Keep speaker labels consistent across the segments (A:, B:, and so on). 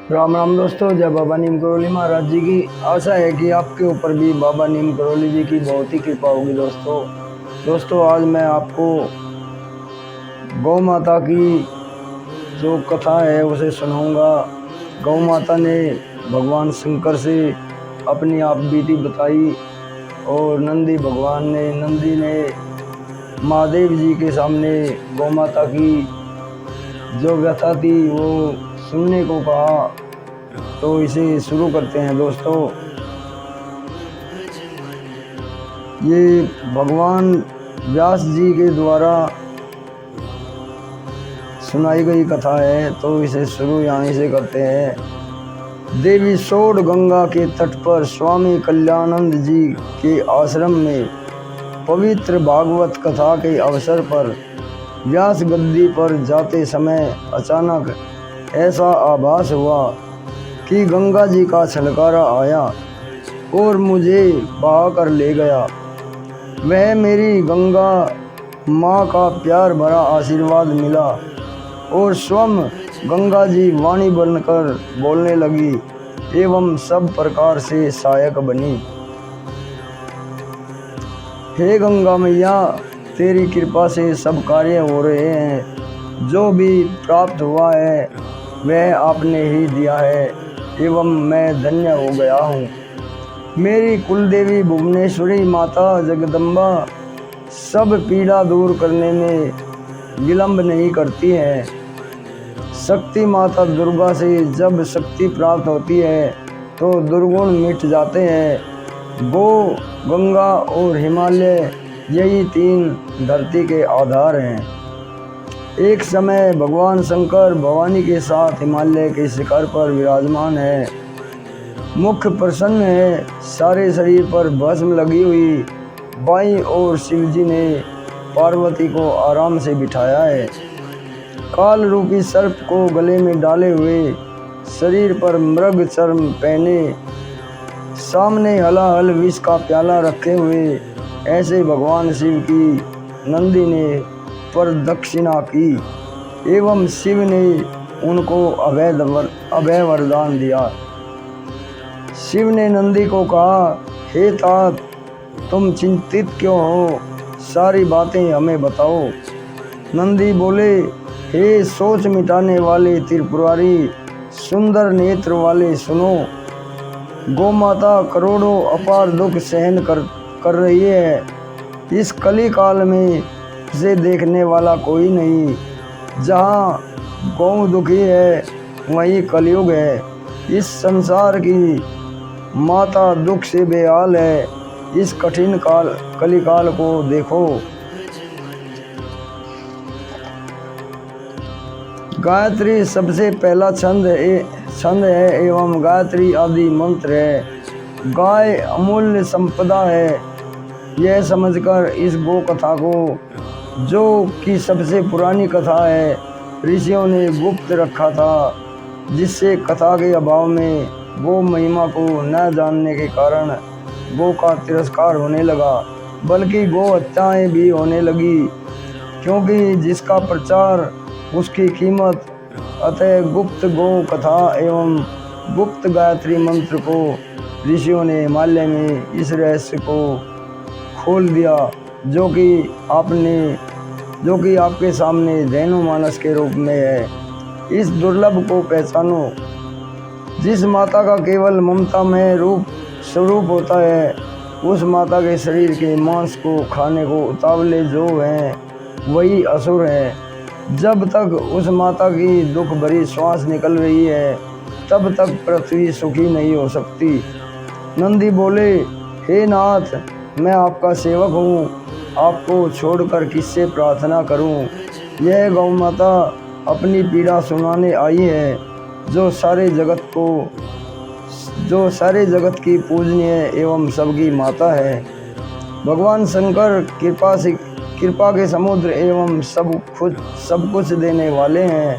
A: राम राम दोस्तों, जय बाबा नीम करोली महाराज जी की। आशा है कि आपके ऊपर भी बाबा नीम करोली जी की बहुत ही कृपा होगी। दोस्तों आज मैं आपको गौ माता की जो कथा है उसे सुनाऊंगा। गौ माता ने भगवान शंकर से अपनी आप बीती बताई और नंदी ने महादेव जी के सामने गौ माता की जो व्यथा थी वो सुनने को कहा। तो इसे शुरू करते हैं दोस्तों। ये भगवान व्यास जी के द्वारा सुनाई गई कथा है, तो इसे शुरू यहाँ से करते हैं। देवी सोड गंगा के तट पर स्वामी कल्याणानंद जी के आश्रम में पवित्र भागवत कथा के अवसर पर व्यास गद्दी पर जाते समय अचानक ऐसा आभास हुआ कि गंगा जी का छलकारा आया और मुझे बहा कर ले गया। वह मेरी गंगा माँ का प्यार भरा आशीर्वाद मिला और स्वयं गंगा जी वाणी बनकर बोलने लगी एवं सब प्रकार से सहायक बनी। हे गंगा मैया, तेरी कृपा से सब कार्य हो रहे हैं। जो भी प्राप्त हुआ है वह आपने ही दिया है एवं मैं धन्य हो गया हूँ। मेरी कुलदेवी भुवनेश्वरी माता जगदम्बा सब पीड़ा दूर करने में विलंब नहीं करती है। शक्ति माता दुर्गा से जब शक्ति प्राप्त होती है तो दुर्गुण मिट जाते हैं। गो, गंगा और हिमालय यही तीन धरती के आधार हैं। एक समय भगवान शंकर भवानी के साथ हिमालय के शिखर पर विराजमान है। मुख प्रसन्न है, सारे शरीर पर भस्म लगी हुई। बाईं ओर शिवजी ने पार्वती को आराम से बिठाया है। काल रूपी सर्प को गले में डाले हुए, शरीर पर मृग चर्म पहने, सामने हलाहल विष का प्याला रखे हुए ऐसे भगवान शिव की नंदी ने प्रदक्षिणा की एवं शिव ने उनको अभय वरदान दिया। शिव ने नंदी को कहा, हे तात, तुम चिंतित क्यों हो? सारी बातें हमें बताओ। नंदी बोले, हे सोच मिटाने वाले त्रिपुरारी, सुंदर नेत्र वाले, सुनो। गौ माता करोड़ों अपार दुख सहन कर रही है। इस कली काल में उसे देखने वाला कोई नहीं। जहाँ गौ दुखी है वहीं कलयुग है। इस संसार की माता दुख से बेहाल है। इस कठिन कलिकाल को देखो। गायत्री सबसे पहला छंद है एवं गायत्री आदि मंत्र है। गाय अमूल्य संपदा है, यह समझकर इस गो कथा को, जो कि सबसे पुरानी कथा है, ऋषियों ने गुप्त रखा था, जिससे कथा के अभाव में गो महिमा को न जानने के कारण गो का तिरस्कार होने लगा, बल्कि गो हत्याएं भी होने लगी, क्योंकि जिसका प्रचार उसकी कीमत। अतः गुप्त गो कथा एवं गुप्त गायत्री मंत्र को ऋषियों ने हिमालय में इस रहस्य को खोल दिया, जो कि आपके सामने जैनो मानस के रूप में है। इस दुर्लभ को पहचानो। जिस माता का केवल ममता में स्वरूप होता है, उस माता के शरीर के मांस को खाने को उतावले जो हैं वही असुर हैं। जब तक उस माता की दुख भरी श्वास निकल रही है तब तक पृथ्वी सुखी नहीं हो सकती। नंदी बोले, हे नाथ, मैं आपका सेवक हूँ, आपको छोड़कर किससे प्रार्थना करूँ? यह गौ माता अपनी पीड़ा सुनाने आई है, जो सारे जगत की पूजनीय एवं सबकी माता है। भगवान शंकर कृपा के समुद्र एवं सब कुछ देने वाले हैं।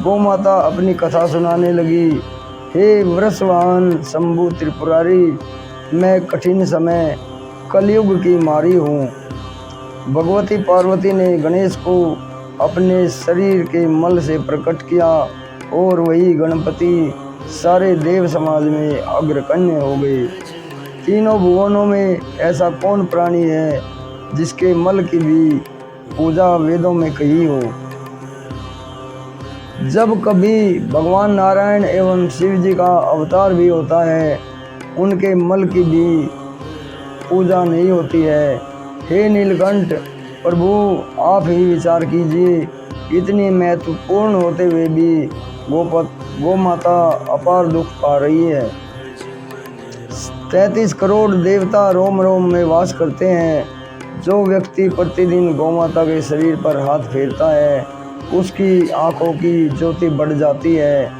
A: गौ माता अपनी कथा सुनाने लगी। हे वृषवाहन शंभु त्रिपुरारी, मैं कठिन समय कलयुग की मारी हूँ। भगवती पार्वती ने गणेश को अपने शरीर के मल से प्रकट किया और वही गणपति सारे देव समाज में अग्रगण्य हो गए। तीनों भुवनों में ऐसा कौन प्राणी है जिसके मल की भी पूजा वेदों में कही हो। जब कभी भगवान नारायण एवं शिव जी का अवतार भी होता है, उनके मल की भी पूजा नहीं होती है। हे नीलकंठ प्रभु, आप ही विचार कीजिए, इतनी महत्वपूर्ण होते हुए भी गौ माता अपार दुख पा रही है। 33 करोड़ देवता रोम रोम में वास करते हैं। जो व्यक्ति प्रतिदिन गौ माता के शरीर पर हाथ फेरता है, उसकी आंखों की ज्योति बढ़ जाती है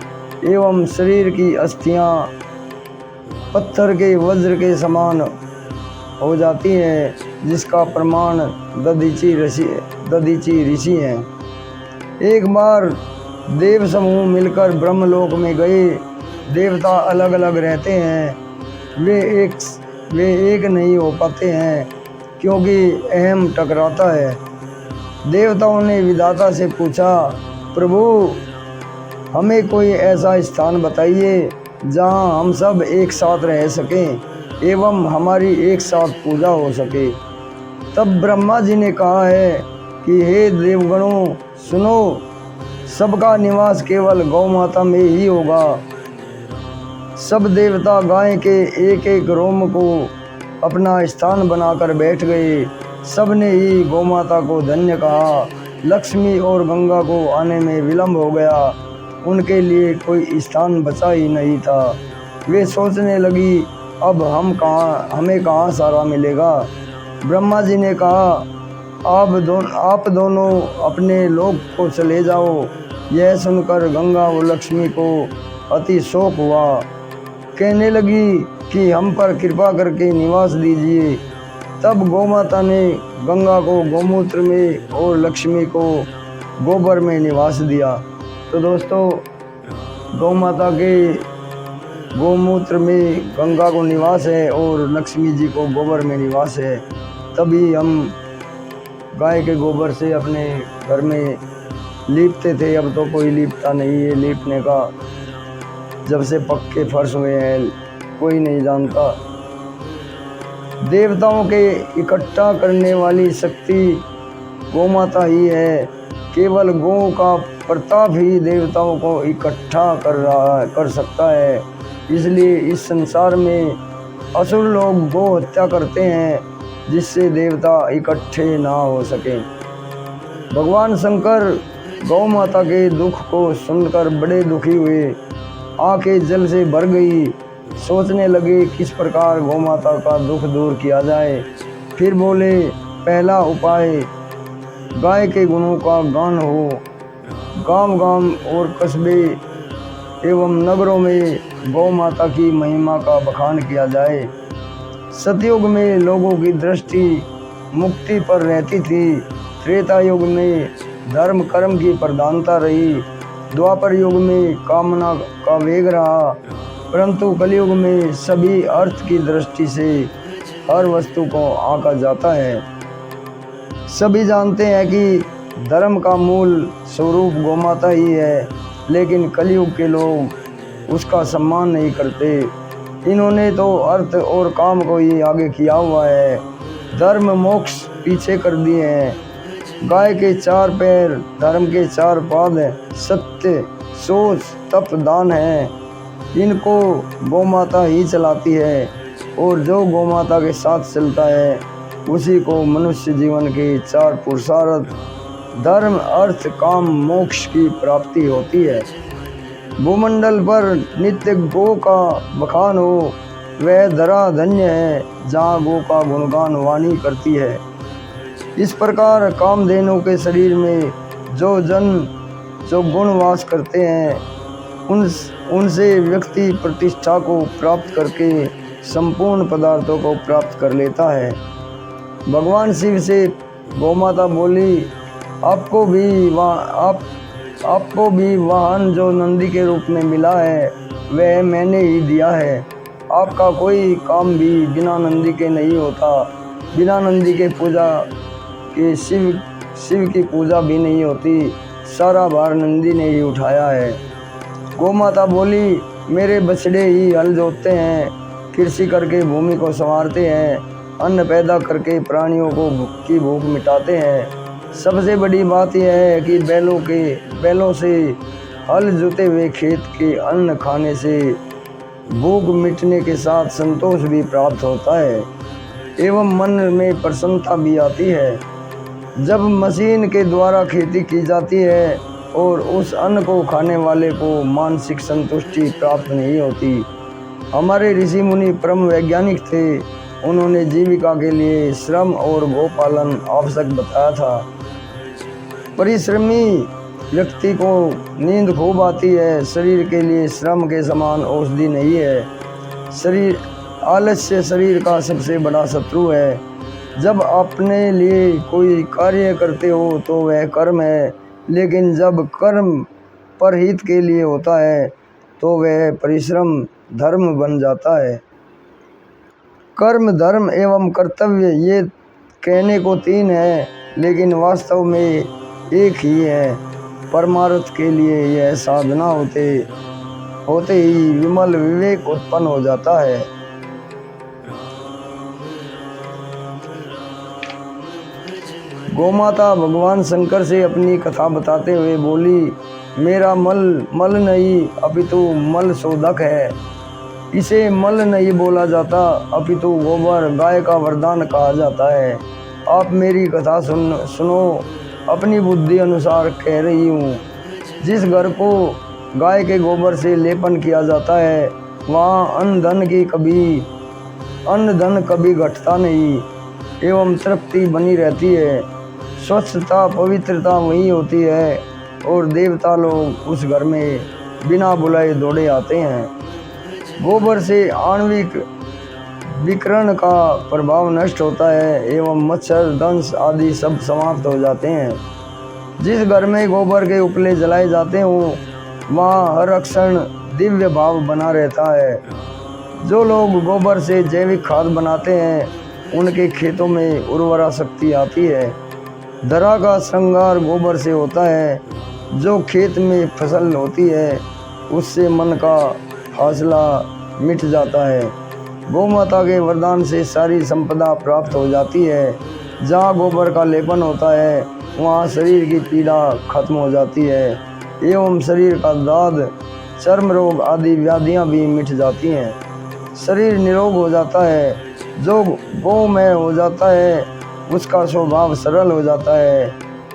A: एवं शरीर की अस्थियां पत्थर के वज्र के समान हो जाती है, जिसका प्रमाण दधीची ऋषि हैं। एक बार देव समूह मिलकर ब्रह्मलोक में गए। देवता अलग अलग रहते हैं, वे एक नहीं हो पाते हैं क्योंकि अहम टकराता है। देवताओं ने विधाता से पूछा, प्रभु हमें कोई ऐसा स्थान बताइए जहां हम सब एक साथ रह सकें एवं हमारी एक साथ पूजा हो सके। तब ब्रह्मा जी ने कहा है कि हे देवगणों सुनो, सबका निवास केवल गौ माता में ही होगा। सब देवता गाय के एक एक रोम को अपना स्थान बनाकर बैठ गए। सब ने ही गौ माता को धन्य कहा। लक्ष्मी और गंगा को आने में विलंब हो गया, उनके लिए कोई स्थान बचा ही नहीं था। वे सोचने लगी, अब हमें कहाँ सहारा मिलेगा। ब्रह्मा जी ने कहा, आप दोनों अपने लोक को चले जाओ। यह सुनकर गंगा और लक्ष्मी को अति शोक हुआ। कहने लगी कि हम पर कृपा करके निवास दीजिए। तब गौ माता ने गंगा को गौमूत्र में और लक्ष्मी को गोबर में निवास दिया। तो दोस्तों, गौ माता के गौमूत्र में गंगा को निवास है और लक्ष्मी जी को गोबर में निवास है। तभी हम गाय के गोबर से अपने घर में लीपते थे। अब तो कोई लीपता नहीं है। लीपने का जब से पक्के फर्श हुए हैं कोई नहीं जानता। देवताओं के इकट्ठा करने वाली शक्ति गौ माता ही है। केवल गौ का प्रताप ही देवताओं को इकट्ठा कर सकता है। इसलिए इस संसार में असुर लोग गौ हत्या करते हैं, जिससे देवता इकट्ठे ना हो सके। भगवान शंकर गौ माता के दुख को सुनकर बड़े दुखी हुए। आंखें जल से भर गई। सोचने लगे किस प्रकार गौ माता का दुख दूर किया जाए। फिर बोले, पहला उपाय गाय के गुणों का गान हो। गांव और कस्बे एवं नगरों में गौ माता की महिमा का बखान किया जाए। सतयुग में लोगों की दृष्टि मुक्ति पर रहती थी। त्रेता युग में धर्म कर्म की प्रधानता रही। द्वापर युग में कामना का वेग रहा, परंतु कलयुग में सभी अर्थ की दृष्टि से हर वस्तु को आंका जाता है। सभी जानते हैं कि धर्म का मूल स्वरूप गौमाता ही है, लेकिन कलयुग के लोग उसका सम्मान नहीं करते। इन्होंने तो अर्थ और काम को ही आगे किया हुआ है, धर्म मोक्ष पीछे कर दिए हैं। गाय के 4 पैर, धर्म के 4 पाद, सत्य, सोच, तप, दान है। इनको गौमाता ही चलाती है और जो गौमाता के साथ चलता है उसी को मनुष्य जीवन के 4 पुरुषार्थ धर्म, अर्थ, काम, मोक्ष की प्राप्ति होती है। भूमंडल पर नित्य गो का बखान हो, वह धरा धन्य है जहाँ गो का गुणगान वाणी करती है। इस प्रकार कामधेनु के शरीर में जो गुण वास करते हैं, उनसे व्यक्ति प्रतिष्ठा को प्राप्त करके संपूर्ण पदार्थों को प्राप्त कर लेता है। भगवान शिव से गौमाता बोली, आपको भी वाहन जो नंदी के रूप में मिला है वह मैंने ही दिया है। आपका कोई काम भी बिना नंदी के नहीं होता। बिना नंदी के पूजा के शिव की पूजा भी नहीं होती। सारा भार नंदी ने ही उठाया है। गोमाता बोली, मेरे बछड़े ही हल जोतते हैं, कृषि करके भूमि को संवारते हैं, अन्न पैदा करके प्राणियों की भूख मिटाते हैं। सबसे बड़ी बात यह है कि बैलों से हल जोते हुए खेत के अन्न खाने से भूख मिटने के साथ संतोष भी प्राप्त होता है एवं मन में प्रसन्नता भी आती है। जब मशीन के द्वारा खेती की जाती है और उस अन्न को खाने वाले को मानसिक संतुष्टि प्राप्त नहीं होती। हमारे ऋषि मुनि परम वैज्ञानिक थे। उन्होंने जीविका के लिए श्रम और गोपालन आवश्यक बताया था। परिश्रमी व्यक्ति को नींद खूब आती है। शरीर के लिए श्रम के समान औषधि नहीं है। आलस्य शरीर का सबसे बड़ा शत्रु है। जब अपने लिए कोई कार्य करते हो तो वह कर्म है, लेकिन जब कर्म परहित के लिए होता है तो वह परिश्रम धर्म बन जाता है। कर्म, धर्म एवं कर्तव्य ये कहने को तीन है, लेकिन वास्तव में एक ही है। परमार्थ के लिए यह साधना होते ही विमल विवेक उत्पन्न हो जाता है। गोमाता भगवान शंकर से अपनी कथा बताते हुए बोली, मेरा मल नहीं अपितु मल शोधक है। इसे मल नहीं बोला जाता, अपितु गोबर गाय का वरदान कहा जाता है। आप मेरी कथा सुनो, अपनी बुद्धि अनुसार कह रही हूँ। जिस घर को गाय के गोबर से लेपन किया जाता है वहाँ अन्न धन कभी घटता नहीं एवं तृप्ति बनी रहती है। स्वच्छता पवित्रता वही होती है और देवता लोग उस घर में बिना बुलाए दौड़े आते हैं। गोबर से आणविक विकिरण का प्रभाव नष्ट होता है एवं मच्छर दंश आदि सब समाप्त हो जाते हैं। जिस घर में गोबर के उपले जलाए जाते हों वहाँ हर क्षण दिव्य भाव बना रहता है। जो लोग गोबर से जैविक खाद बनाते हैं उनके खेतों में उर्वरा शक्ति आती है। धरा का श्रृंगार गोबर से होता है। जो खेत में फसल होती है उससे मन का फासला मिट जाता है। गोमाता के वरदान से सारी संपदा प्राप्त हो जाती है। जहाँ गोबर का लेपन होता है वहाँ शरीर की पीड़ा खत्म हो जाती है एवं शरीर का दाद, चर्म रोग आदि व्याधियाँ भी मिट जाती हैं। शरीर निरोग हो जाता है। जो गोमय हो जाता है उसका स्वभाव सरल हो जाता है।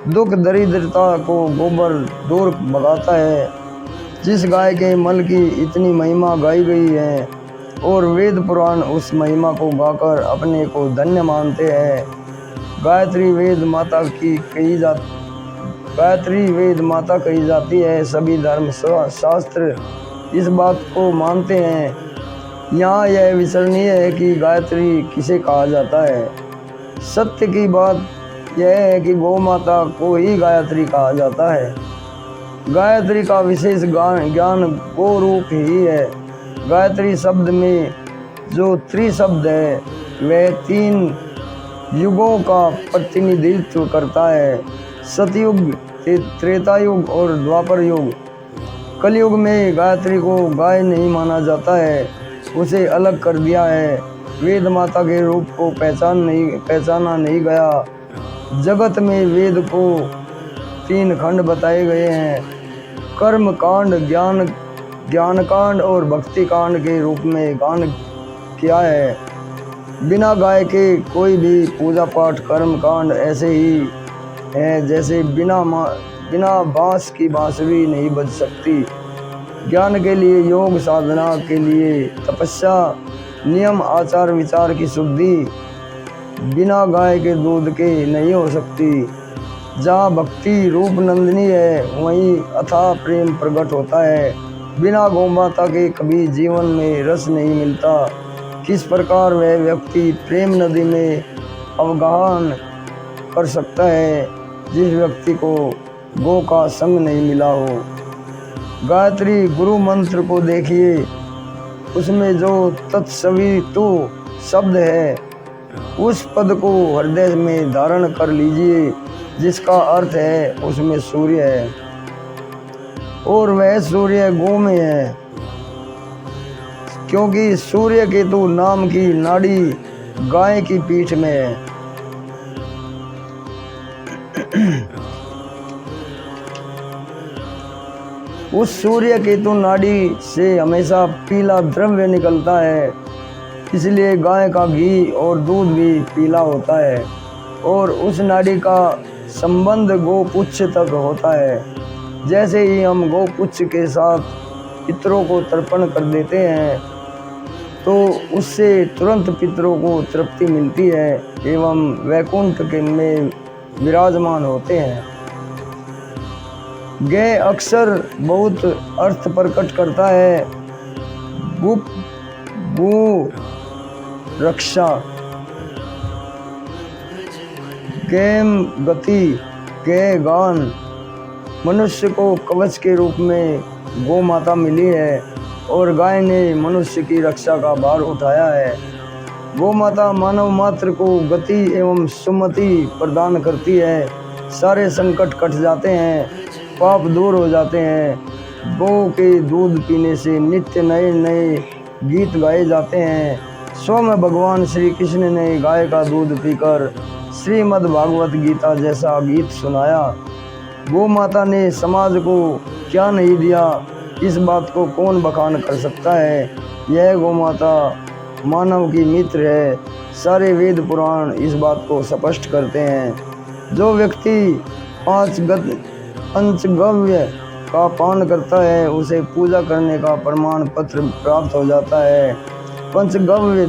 A: दुख दरिद्रता को गोबर दूर भगाता है। जिस गाय के मल की इतनी महिमा गाई गई है और वेद पुराण उस महिमा को गाकर अपने को धन्य मानते हैं। गायत्री वेद माता कही जाती है। सभी धर्म शास्त्र इस बात को मानते हैं। यहाँ यह विचारणीय है कि गायत्री किसे कहा जाता है। सत्य की बात यह है कि गौ माता को ही गायत्री कहा जाता है। गायत्री का विशेष ज्ञान गो रूप ही है। गायत्री शब्द में जो त्रिशब्द है वह 3 युगों का प्रतिनिधित्व करता है। सतयुग, त्रेता युग और द्वापर युग। कलयुग में गायत्री को गाय नहीं माना जाता है, उसे अलग कर दिया है। वेद माता के रूप को पहचाना नहीं गया। जगत में वेद को 3 खंड बताए गए हैं। कर्म कांड, ज्ञान कांड और भक्ति कांड के रूप में गान किया है। बिना गाय के कोई भी पूजा पाठ कर्म कांड ऐसे ही है जैसे बिना बांस की बांसुरी नहीं बज सकती। ज्ञान के लिए योग, साधना के लिए तपस्या, नियम आचार विचार की शुद्धि बिना गाय के दूध के नहीं हो सकती। जहाँ भक्ति रूप नंदिनी है वहीं अथाह प्रेम प्रकट होता है। बिना गौमाता के कभी जीवन में रस नहीं मिलता। किस प्रकार वह व्यक्ति प्रेम नदी में अवगाहन कर सकता है जिस व्यक्ति को गौ का संग नहीं मिला हो। गायत्री गुरु मंत्र को देखिए, उसमें जो तत्सवितु शब्द है उस पद को हृदय में धारण कर लीजिए, जिसका अर्थ है उसमें सूर्य है। और वह सूर्य गौ में है, क्योंकि सूर्य केतु नाम की नाड़ी गाय की पीठ में है। उस सूर्य केतु नाड़ी से हमेशा पीला द्रव्य निकलता है, इसलिए गाय का घी और दूध भी पीला होता है। और उस नाड़ी का संबंध गोपुच्छ तक होता है। जैसे ही हम गोपुच्छ के साथ पितरों को तर्पण कर देते हैं तो उससे तुरंत पितरों को तृप्ति मिलती है एवं वैकुंठ के में विराजमान होते हैं। गै अक्सर बहुत अर्थ प्रकट करता है। गो रक्षा, गैम गति, गै गान। मनुष्य को कवच के रूप में गौ माता मिली है और गाय ने मनुष्य की रक्षा का भार उठाया है। गौ माता मानव मात्र को गति एवं सुमति प्रदान करती है। सारे संकट कट जाते हैं, पाप दूर हो जाते हैं। गौ के दूध पीने से नित्य नए नए गीत गाए जाते हैं। स्वयं भगवान श्री कृष्ण ने गाय का दूध पीकर श्रीमद् भागवत गीता जैसा गीत सुनाया। गौ माता ने समाज को क्या नहीं दिया, इस बात को कौन बखान कर सकता है। यह गौ माता मानव की मित्र है। सारे वेद पुराण इस बात को स्पष्ट करते हैं। जो व्यक्ति पंचगव्य का पान करता है उसे पूजा करने का प्रमाण पत्र प्राप्त हो जाता है। पंचगव्य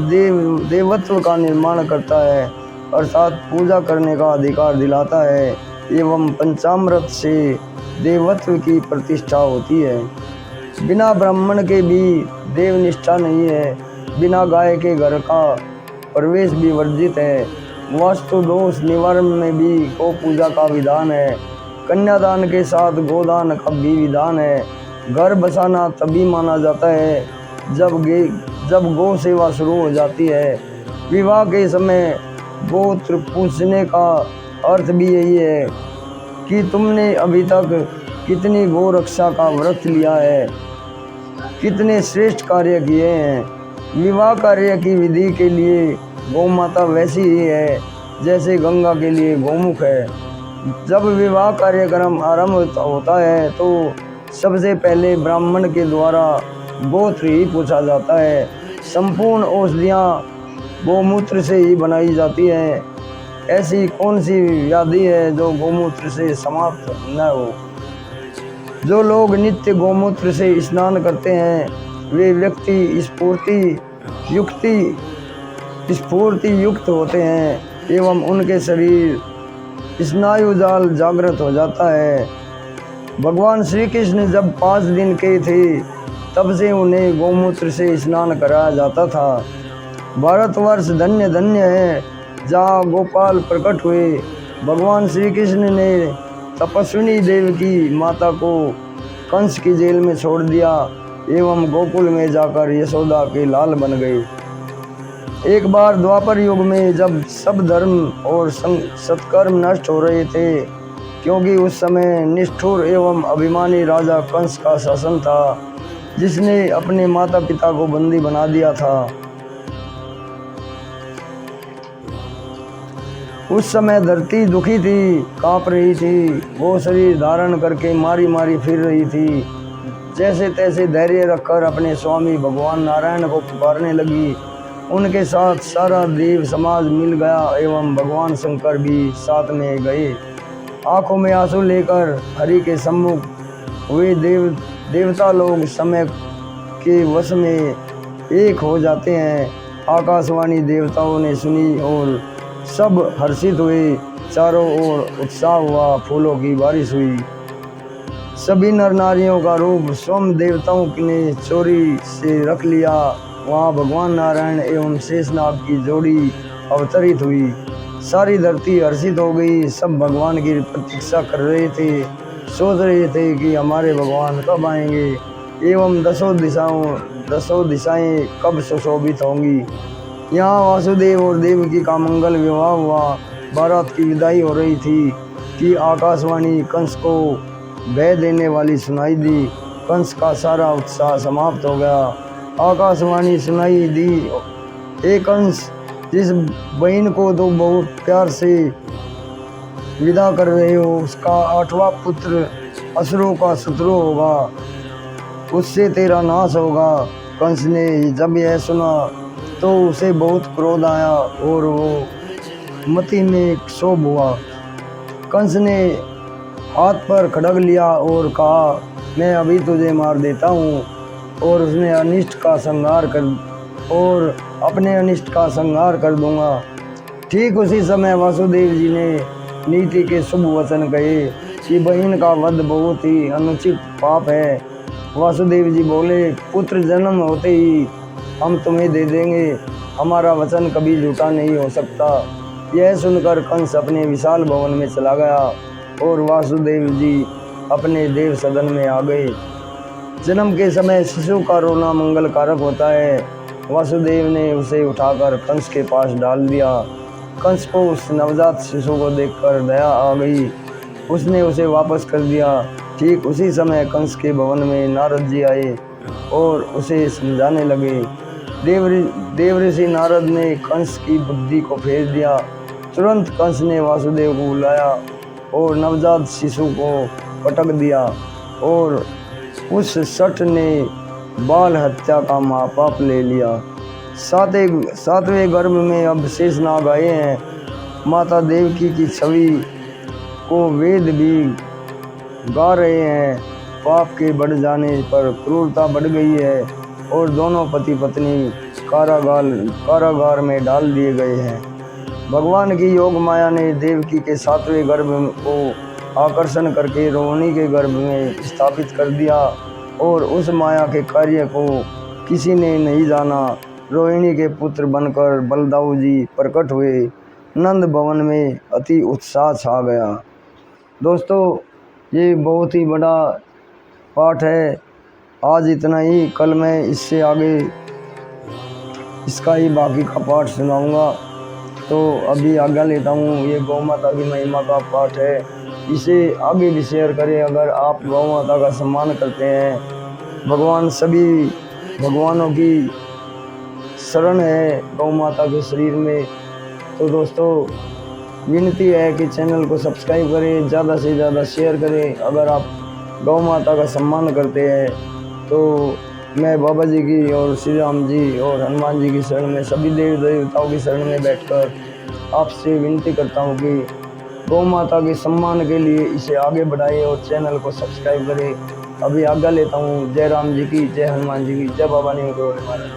A: देवत्व का निर्माण करता है, अर्थात पूजा करने का अधिकार दिलाता है एवं पंचामृत से देवत्व की प्रतिष्ठा होती है। बिना ब्राह्मण के भी देवनिष्ठा नहीं है। बिना गाय के घर का प्रवेश भी वर्जित है। वास्तु दोष निवारण में भी गौ पूजा का विधान है। कन्यादान के साथ गोदान का भी विधान है। घर बसाना तभी माना जाता है जब गौ सेवा शुरू हो जाती है। विवाह के समय गोत्र पूछने का अर्थ भी यही है कि तुमने अभी तक कितनी गौ रक्षा का व्रत लिया है, कितने श्रेष्ठ कार्य किए हैं। विवाह कार्य की विधि के लिए गौ माता वैसी ही है जैसे गंगा के लिए गौमुख है। जब विवाह कार्यक्रम आरंभ होता है तो सबसे पहले ब्राह्मण के द्वारा गोत्र ही पूछा जाता है। संपूर्ण औषधियाँ गौमूत्र से ही बनाई जाती है। ऐसी कौन सी व्याधि है जो गौमूत्र से समाप्त न हो। जो लोग नित्य गौमूत्र से स्नान करते हैं वे व्यक्ति स्फूर्ति युक्त होते हैं एवं उनके शरीर स्नायु जाल जागृत हो जाता है। भगवान श्री कृष्ण जब 5 दिन के थे तब से उन्हें गौमूत्र से स्नान कराया जाता था। भारतवर्ष धन्य धन्य है जहाँ गोपाल प्रकट हुए। भगवान श्री कृष्ण ने तपस्विनी देव की माता को कंस की जेल में छोड़ दिया एवं गोकुल में जाकर यशोदा के लाल बन गए। एक बार द्वापर युग में जब सब धर्म और सत्कर्म नष्ट हो रहे थे, क्योंकि उस समय निष्ठुर एवं अभिमानी राजा कंस का शासन था जिसने अपने माता पिता को बंदी बना दिया था। उस समय धरती दुखी थी, कांप रही थी। वो शरीर धारण करके मारी मारी फिर रही थी। जैसे तैसे धैर्य रखकर अपने स्वामी भगवान नारायण को पुकारने लगी। उनके साथ सारा देव समाज मिल गया एवं भगवान शंकर भी साथ में गए। आंखों में आंसू लेकर हरि के सम्मुख हुए देवता लोग समय के वश में एक हो जाते हैं। आकाशवाणी देवताओं ने सुनी और सब हर्षित हुए। चारों ओर उत्साह हुआ, फूलों की बारिश हुई। सभी नर नारियों का रूप स्वयं देवताओं ने चोरी से रख लिया। वहाँ भगवान नारायण एवं शेषनाग की जोड़ी अवतरित हुई। सारी धरती हर्षित हो गई। सब भगवान की प्रतीक्षा कर रहे थे, सोच रहे थे कि हमारे भगवान कब आएंगे एवं दसों दिशाएं कब सुशोभित होंगी। यहाँ वासुदेव और देवकी का मंगल विवाह हुआ। बारात की विदाई हो रही थी कि आकाशवाणी कंस को भय देने वाली सुनाई दी। कंस का सारा उत्साह समाप्त हो गया। आकाशवाणी सुनाई दी, एक कंस, जिस बहन को तो बहुत प्यार से विदा कर रहे हो, उसका 8वां पुत्र असुरों का शत्रु होगा, उससे तेरा नाश होगा। कंस ने जब यह सुना तो उसे बहुत क्रोध आया और वो मति में क्षोभ हुआ। कंस ने हाथ पर खड्ग लिया और कहा, मैं अभी तुझे मार देता हूँ। और उसने अपने अनिष्ट का संहार कर दूंगा। ठीक उसी समय वासुदेव जी ने नीति के शुभ वचन कहे कि बहन का वध बहुत ही अनुचित पाप है। वासुदेव जी बोले, पुत्र जन्म होते ही हम तुम्हें दे देंगे, हमारा वचन कभी झूठा नहीं हो सकता। यह सुनकर कंस अपने विशाल भवन में चला गया और वासुदेव जी अपने देव सदन में आ गए। जन्म के समय शिशु का रोना मंगल कारक होता है। वासुदेव ने उसे उठाकर कंस के पास डाल दिया। कंस को उस नवजात शिशु को देखकर दया आ गई, उसने उसे वापस कर दिया। ठीक उसी समय कंस के भवन में नारद जी आए और उसे समझाने लगे। देवऋषि नारद ने कंस की बुद्धि को फेर दिया। तुरंत कंस ने वासुदेव को बुलाया और नवजात शिशु को पटक दिया और उस शठ ने बाल हत्या का महापाप ले लिया। सातवें गर्भ में अब शेष नाग आए हैं। माता देवकी की छवि को वेद भी गा रहे हैं। पाप के बढ़ जाने पर क्रूरता बढ़ गई है और दोनों पति पत्नी कारागार में डाल दिए गए हैं। भगवान की योग माया ने देवकी के 7वें गर्भ को आकर्षण करके रोहिणी के गर्भ में स्थापित कर दिया और उस माया के कार्य को किसी ने नहीं जाना। रोहिणी के पुत्र बनकर बलदाऊ जी प्रकट हुए। नंद भवन में अति उत्साह छा गया। दोस्तों, ये बहुत ही बड़ा पाठ है। आज इतना ही, कल मैं इससे आगे इसका ही बाकी का पाठ सुनाऊंगा। तो अभी आज्ञा लेता हूँ। ये गौ माता की महिमा का पाठ है, इसे आगे भी शेयर करें। अगर आप गौ माता का सम्मान करते हैं, भगवान सभी भगवानों की शरण है गौ माता के शरीर में। तो दोस्तों, विनती है कि चैनल को सब्सक्राइब करें, ज़्यादा से ज़्यादा शेयर करें। अगर आप गौ माता का सम्मान करते हैं तो मैं बाबा जी की और श्री राम जी और हनुमान जी की शरण में, सभी देवी देवताओं की शरण में बैठकर आपसे विनती करता हूँ कि गौ माता के सम्मान के लिए इसे आगे बढ़ाएं और चैनल को सब्सक्राइब करें। अभी आज्ञा लेता हूँ। जय राम जी की, जय हनुमान जी की, जय बाबा नीम करोड़ महाराज।